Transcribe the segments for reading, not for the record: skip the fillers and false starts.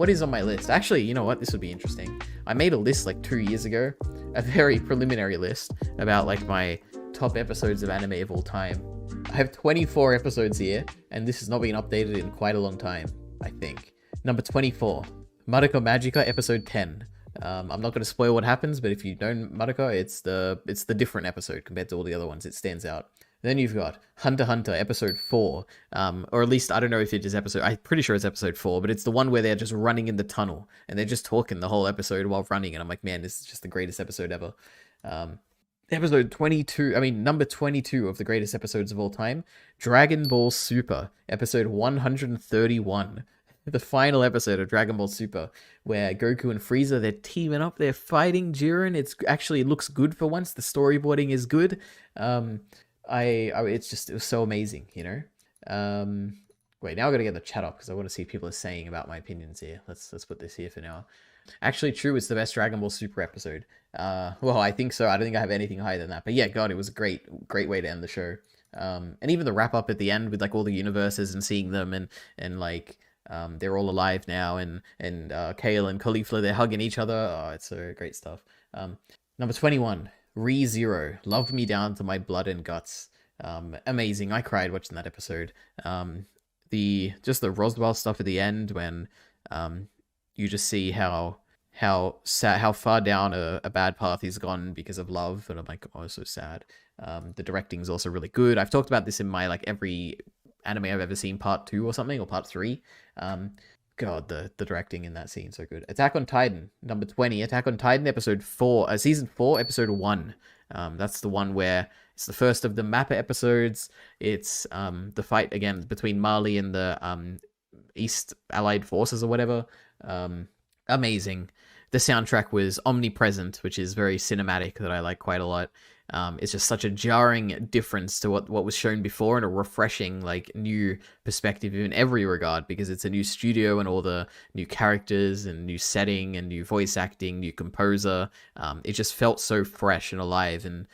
what is on my list? Actually, you know what? This would be interesting. I made a list like 2 years ago, a very preliminary list about like my top episodes of anime of all time. I have 24 episodes here, and this has not been updated in quite a long time, I think. Number 24, Madoka Magica, episode 10. I'm not going to spoil what happens, but if you know Madoka, it's the different episode compared to all the other ones. It stands out. Then you've got Hunter x Hunter, episode 4. Or at least, I don't know if it is episode... I'm pretty sure it's episode 4, but it's the one where they're just running in the tunnel, and they're just talking the whole episode while running, and I'm like, man, this is just the greatest episode ever. Episode 22... I mean, number 22 of the greatest episodes of all time. Dragon Ball Super, episode 131. The final episode of Dragon Ball Super, where Goku and Frieza, they're teaming up, they're fighting Jiren. It looks good for once. The storyboarding is good. It was so amazing, you know. Wait, now I gotta get the chat up because I want to see what people are saying about my opinions here. Let's put this here for now. Actually, true, it's the best Dragon Ball Super episode. Well, I think so. I don't think I have anything higher than that. But yeah, God, it was a great way to end the show. And even the wrap up at the end with like all the universes and seeing them and like they're all alive now and Kale and Caulifla, they're hugging each other. Oh, it's so great stuff. Number 21. ReZero, Love Me Down to My Blood and Guts. Amazing. I cried watching that episode. The Roswell stuff at the end when you just see how far down a bad path he's gone because of love, and I'm like, oh, it's so sad. The directing's also really good. I've talked about this in my like every anime I've ever seen part 2 or something, or part 3. God, the directing in that scene so good. Attack on Titan, number 20. Attack on Titan, episode 4, season 4, episode 1. That's the one where it's the first of the Mappa episodes. It's the fight again between Marley and the East Allied Forces or whatever. Amazing. The soundtrack was omnipresent, which is very cinematic, that I like quite a lot. It's just such a jarring difference to what was shown before, and a refreshing, like, new perspective in every regard, because it's a new studio and all the new characters and new setting and new voice acting, new composer. It just felt so fresh and alive, and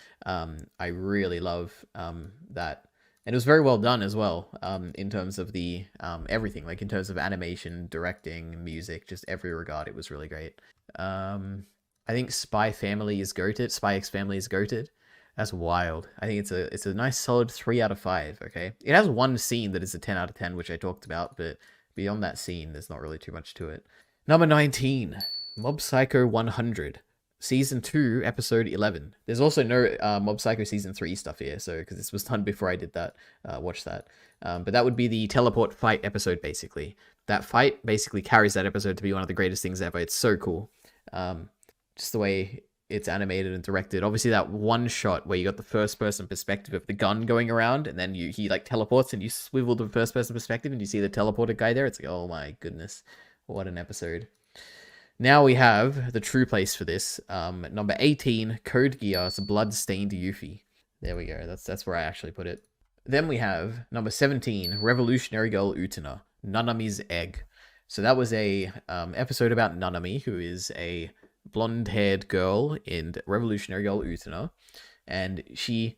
I really love that. And it was very well done as well, in terms of the everything, like in terms of animation, directing, music, just every regard. It was really great. I think Spy Family is goated. Spy X Family is goated. That's wild. I think it's a nice solid 3 out of 5. Okay, it has one scene that is a 10 out of 10, which I talked about, but beyond that scene, there's not really too much to it. Number 19, Mob Psycho 100. Season 2, episode 11. There's also no Mob Psycho season 3 stuff here, so because this was done before I did that, watch that. But that would be the teleport fight episode, basically. That fight basically carries that episode to be one of the greatest things ever. It's so cool. Just the way it's animated and directed. Obviously, that one shot where you got the first-person perspective of the gun going around, and then he like teleports, and you swivel to the first-person perspective, and you see the teleported guy there. It's like, oh my goodness, what an episode. Now we have the true place for this. Number 18, Code Geass Blood-Stained Yuffie. There we go. That's where I actually put it. Then we have number 17, Revolutionary Girl Utena, Nanami's Egg. So that was a episode about Nanami, who is a blonde-haired girl in Revolutionary Girl Utena, and she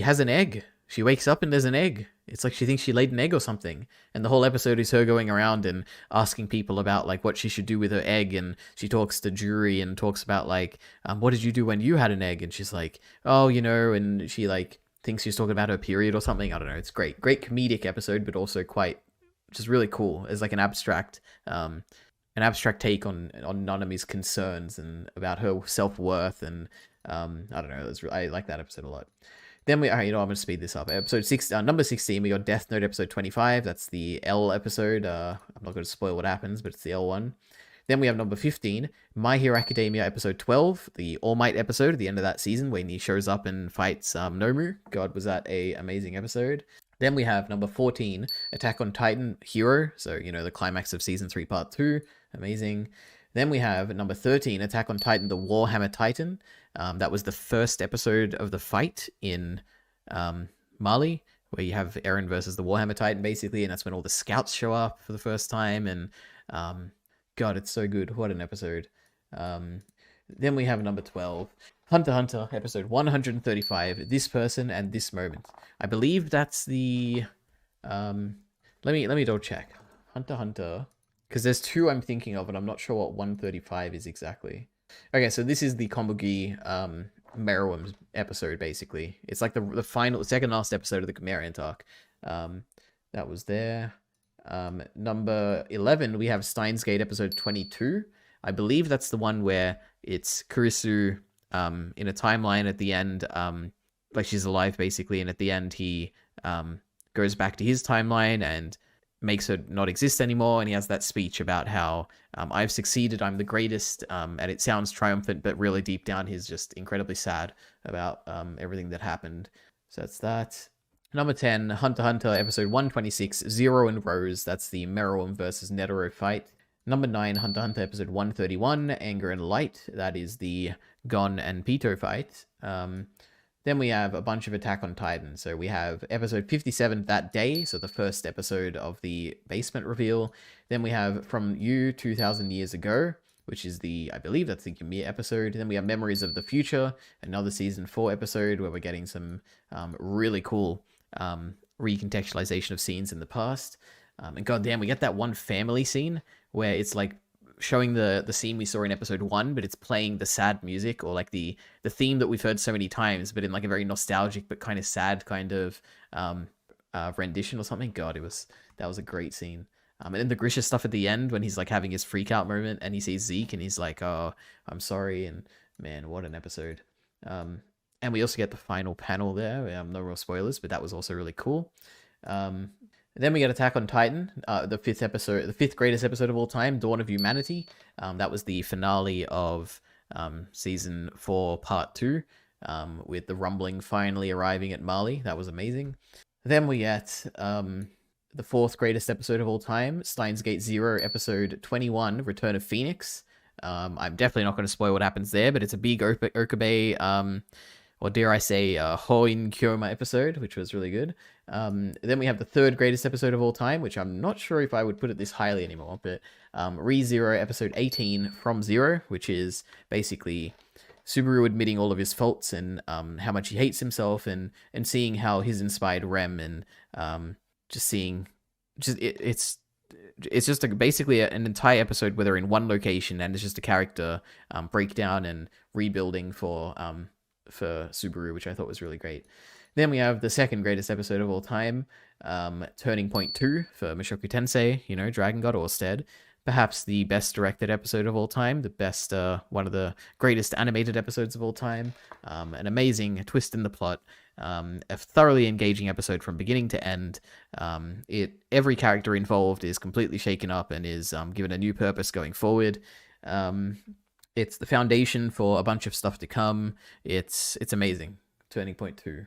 has an egg. She wakes up and there's an egg. It's like she thinks she laid an egg or something. And the whole episode is her going around and asking people about like what she should do with her egg. And she talks to Juri and talks about like, what did you do when you had an egg? And she's like, oh, you know, and she like thinks she's talking about her period or something. I don't know. It's great. Great comedic episode, but also quite just really cool. It's like an abstract take on Nanami's concerns and about her self-worth. And I don't know. I like that episode a lot. Then I'm going to speed this up. Number 16, we got Death Note episode 25. That's the L episode. I'm not going to spoil what happens, but it's the L one. Then we have number 15, My Hero Academia episode 12, the All Might episode at the end of that season when he shows up and fights Nomu. God, was that a amazing episode. Then we have number 14, Attack on Titan Hero. So, you know, the climax of season 3 part 2. Amazing. Then we have number 13, Attack on Titan, the Warhammer Titan. That was the first episode of the fight in Mali, where you have Eren versus the Warhammer Titan, basically, and that's when all the scouts show up for the first time, and God, it's so good. What an episode. Then we have number 12, Hunter x Hunter, episode 135, This Person and This Moment. I believe that's the... let me double check. Hunter x Hunter... because there's two I'm thinking of, and I'm not sure what 135 is exactly. Okay, so this is the Komugi Meruem episode, basically. It's like the final, second last episode of the Gameriant arc. That was there. Number 11, we have Steins Gate episode 22. I believe that's the one where it's Kurisu in a timeline at the end, like she's alive basically, and at the end he goes back to his timeline and makes her not exist anymore, and he has that speech about how I've succeeded, I'm the greatest, and it sounds triumphant, but really deep down he's just incredibly sad about everything that happened. So that's that. Number 10, Hunter x Hunter, episode 126, Zero and Rose. That's the Meruem versus Netero fight. Number 9, Hunter x Hunter, episode 131, Anger and Light. That is the Gon and Pito fight. Then we have a bunch of Attack on Titan. So we have episode 57, That Day, so the first episode of the basement reveal. Then we have From You 2,000 Years Ago, which is I believe that's the Ymir episode. Then we have Memories of the Future, another season 4 episode where we're getting some really cool recontextualization of scenes in the past. And goddamn, we get that one family scene where it's like showing the scene we saw in episode 1, but it's playing the sad music, or like the theme that we've heard so many times, but in like a very nostalgic but kind of sad kind of rendition or something. God, that was a great scene. And then the Grisha stuff at the end when he's like having his freak out moment and he sees Zeke and he's like, oh, I'm sorry. And man, what an episode. And we also get the final panel there. No real spoilers, but that was also really cool. Then we get Attack on Titan, the fifth greatest episode of all time, Dawn of Humanity. That was the finale of season 4, part 2, with the rumbling finally arriving at Mali. That was amazing. Then we get the fourth greatest episode of all time, Steins Gate Zero, episode 21, Return of Phoenix. I'm definitely not going to spoil what happens there, but it's a big Okabe, or dare I say, Hoin Kyoma episode, which was really good. Then we have the third greatest episode of all time, which I'm not sure if I would put it this highly anymore, but ReZero episode 18, From Zero, which is basically Subaru admitting all of his faults and how much he hates himself, and seeing how he's inspired Rem, and it's just basically an entire episode where they're in one location and it's just a character breakdown and rebuilding for Subaru, which I thought was really great. Then we have the second greatest episode of all time, Turning Point 2 for Mushoku Tensei, Dragon God Orsted. Perhaps the best directed episode of all time, the best, one of the greatest animated episodes of all time, an amazing twist in the plot, a thoroughly engaging episode from beginning to end. Every character involved is completely shaken up and is given a new purpose going forward. It's the foundation for a bunch of stuff to come. It's amazing. Turning Point 2.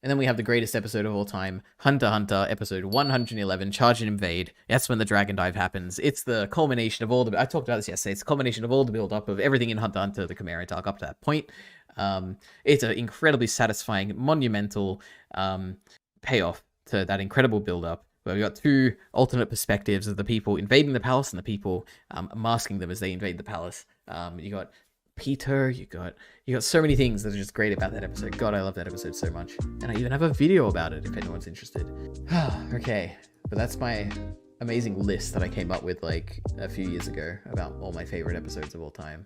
And then we have the greatest episode of all time, Hunter x Hunter, episode 111, Charge and Invade. That's when the Dragon Dive happens. It's the culmination of I talked about this yesterday, it's the culmination of all the build-up of everything in Hunter x Hunter, the Gameriant arc up to that point. It's an incredibly satisfying, monumental payoff to that incredible build-up, where we got two alternate perspectives of the people invading the palace and the people masking them as they invade the palace. You got Peter, you got so many things that are just great about that episode. God, I love that episode so much. And I even have a video about it if anyone's interested. Okay, but that's my amazing list that I came up with like a few years ago about all my favorite episodes of all time.